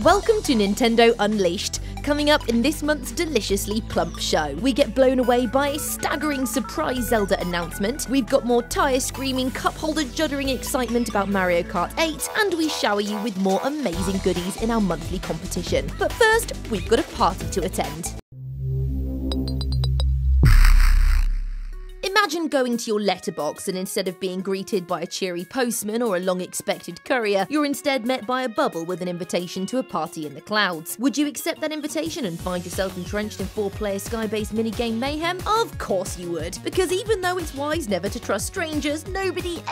Welcome to Nintendo Unleashed. Coming up in this month's deliciously plump show, we get blown away by a staggering surprise Zelda announcement, we've got more tire-screaming, cup-holder juddering excitement about Mario Kart 8, and we shower you with more amazing goodies in our monthly competition. But first, we've got a party to attend. Imagine going to your letterbox and instead of being greeted by a cheery postman or a long-expected courier, you're instead met by a bubble with an invitation to a party in the clouds. Would you accept that invitation and find yourself entrenched in 4-player sky-based minigame mayhem? Of course you would, because even though it's wise never to trust strangers, nobody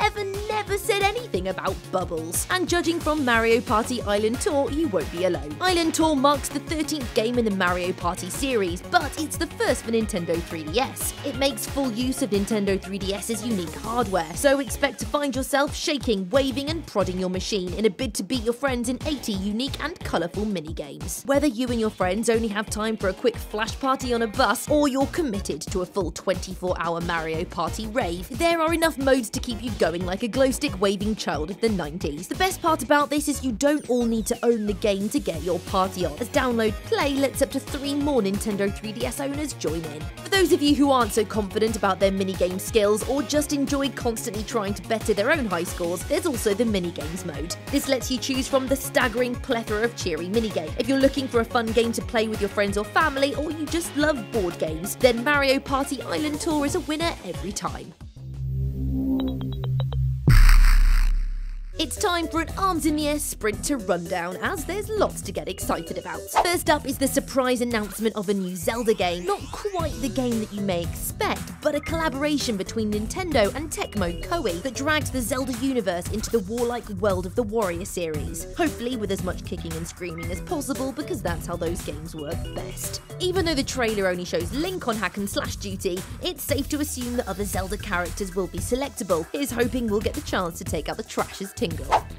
never said anything about bubbles. And judging from Mario Party Island Tour, you won't be alone. Island Tour marks the 13th game in the Mario Party series, but it's the first for Nintendo 3DS. It makes full use of Nintendo 3DS's unique hardware, so expect to find yourself shaking, waving and prodding your machine in a bid to beat your friends in 80 unique and colourful minigames. Whether you and your friends only have time for a quick flash party on a bus, or you're committed to a full 24-hour Mario Party rave, there are enough modes to keep you going like a glowstick waving child of the 90s. The best part about this is you don't all need to own the game to get your party on, as Download Play lets up to 3 more Nintendo 3DS owners join in. For those of you who aren't so confident about their minigame skills or just enjoy constantly trying to better their own high scores, there's also the minigames mode. This lets you choose from the staggering plethora of cheery minigames. If you're looking for a fun game to play with your friends or family, or you just love board games, then Mario Party Island Tour is a winner every time. It's time for an arms-in-the-air sprint to rundown, as there's lots to get excited about. First up is the surprise announcement of a new Zelda game. Not quite the game that you may expect, but a collaboration between Nintendo and Tecmo Koei that drags the Zelda universe into the warlike world of the Warrior series. Hopefully with as much kicking and screaming as possible, because that's how those games work best. Even though the trailer only shows Link on hack and slash duty, it's safe to assume that other Zelda characters will be selectable. Here's hoping we'll get the chance to take out the trash's tingle.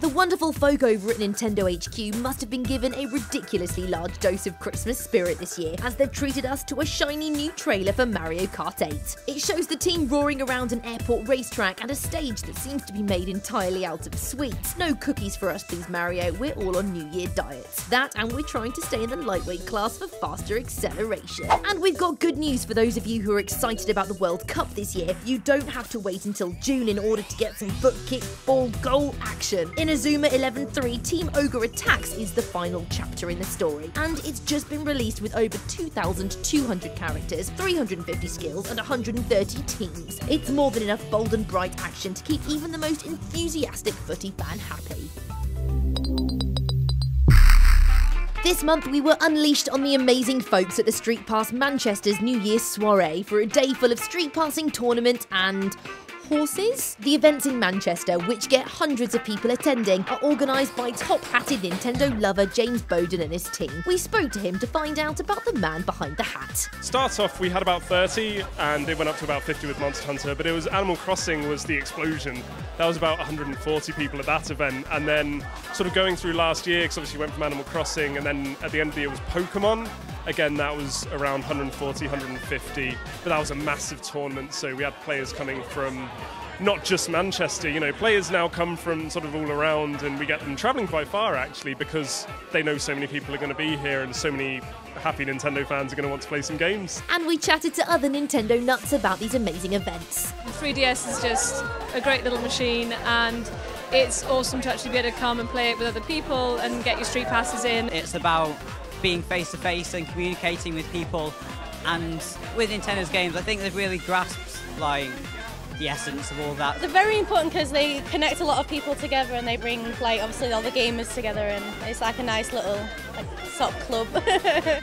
The wonderful folk over at Nintendo HQ must have been given a ridiculously large dose of Christmas spirit this year, as they've treated us to a shiny new trailer for Mario Kart 8. It shows the team roaring around an airport racetrack and a stage that seems to be made entirely out of sweets. No cookies for us please Mario, we're all on New Year diets. That, and we're trying to stay in the lightweight class for faster acceleration. And we've got good news for those of you who are excited about the World Cup this year. You don't have to wait until June in order to get some foot kick, ball, goal action. In Azuma 11-3, Team Ogre Attacks is the final chapter in the story, and it's just been released with over 2,200 characters, 350 skills, and 130 teams. It's more than enough bold and bright action to keep even the most enthusiastic footy fan happy. This month we were unleashed on the amazing folks at the Street Pass Manchester's New Year's soiree for a day full of street passing tournament and horses? The events in Manchester, which get hundreds of people attending, are organised by top-hatted Nintendo lover James Bowden and his team. We spoke to him to find out about the man behind the hat. Start off, we had about 30, and it went up to about 50 with Monster Hunter, but it was Animal Crossing was the explosion. That was about 140 people at that event, and then sort of going through last year, because obviously we went from Animal Crossing, and then at the end of the year was Pokemon. Again, that was around 140, 150, but that was a massive tournament, so we had players coming from not just Manchester, you know, players now come from sort of all around, and we get them travelling quite far actually, because they know so many people are going to be here and so many happy Nintendo fans are going to want to play some games. And we chatted to other Nintendo nuts about these amazing events. The 3DS is just a great little machine, and it's awesome to actually be able to come and play it with other people and get your street passes in. It's about being face to face and communicating with people, and with Nintendo's games I think they've really grasped like the essence of all that. They're very important because they connect a lot of people together, and they bring like obviously all the gamers together, and it's like a nice little sort of club.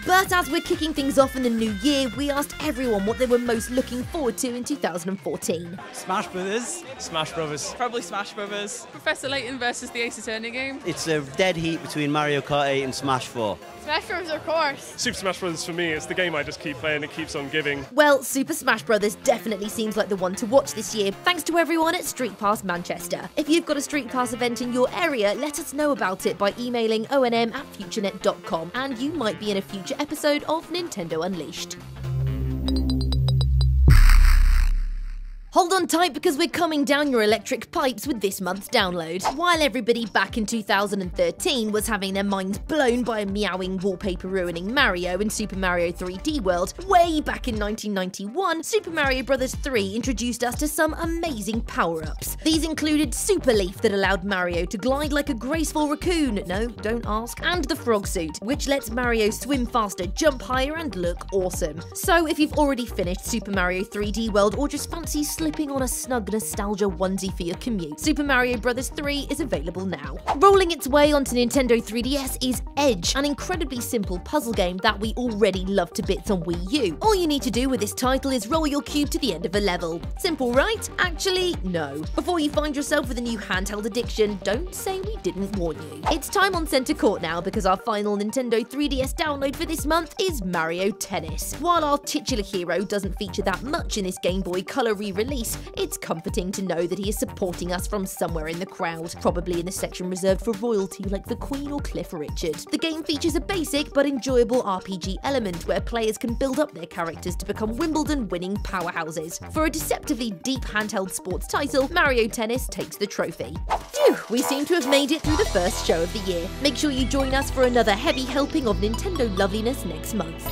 But as we're kicking things off in the new year, we asked everyone what they were most looking forward to in 2014. Smash Brothers. Smash Brothers. Probably Smash Brothers. Professor Layton versus the Ace Attorney game. It's a dead heat between Mario Kart 8 and Smash 4. Smash Bros, of course. Super Smash Bros. For me, it's the game I just keep playing, it keeps on giving. Well, Super Smash Bros. Definitely seems like the one to watch this year, thanks to everyone at Street Pass Manchester. If you've got a Street Pass event in your area, let us know about it by emailing onm@futurenet.com, and you might be in a future episode of Nintendo Unleashed. Hold on tight because we're coming down your electric pipes with this month's download. While everybody back in 2013 was having their minds blown by a meowing wallpaper-ruining Mario in Super Mario 3D World, way back in 1991, Super Mario Bros. 3 introduced us to some amazing power-ups. These included Super Leaf that allowed Mario to glide like a graceful raccoon, no, don't ask, and the Frog Suit, which lets Mario swim faster, jump higher, and look awesome. So if you've already finished Super Mario 3D World or just fancy slipping on a snug nostalgia onesie for your commute, Super Mario Bros. 3 is available now. Rolling its way onto Nintendo 3DS is Edge, an incredibly simple puzzle game that we already love to bits on Wii U. All you need to do with this title is roll your cube to the end of a level. Simple, right? Actually, no. Before you find yourself with a new handheld addiction, don't say we didn't warn you. It's time on Center Court now because our final Nintendo 3DS download for this month is Mario Tennis. While our titular hero doesn't feature that much in this Game Boy Color re-release, it's comforting to know that he is supporting us from somewhere in the crowd, probably in the section reserved for royalty like the Queen or Cliff Richard. The game features a basic but enjoyable RPG element where players can build up their characters to become Wimbledon-winning powerhouses. For a deceptively deep handheld sports title, Mario Tennis takes the trophy. Phew, we seem to have made it through the first show of the year. Make sure you join us for another heavy helping of Nintendo loveliness next month.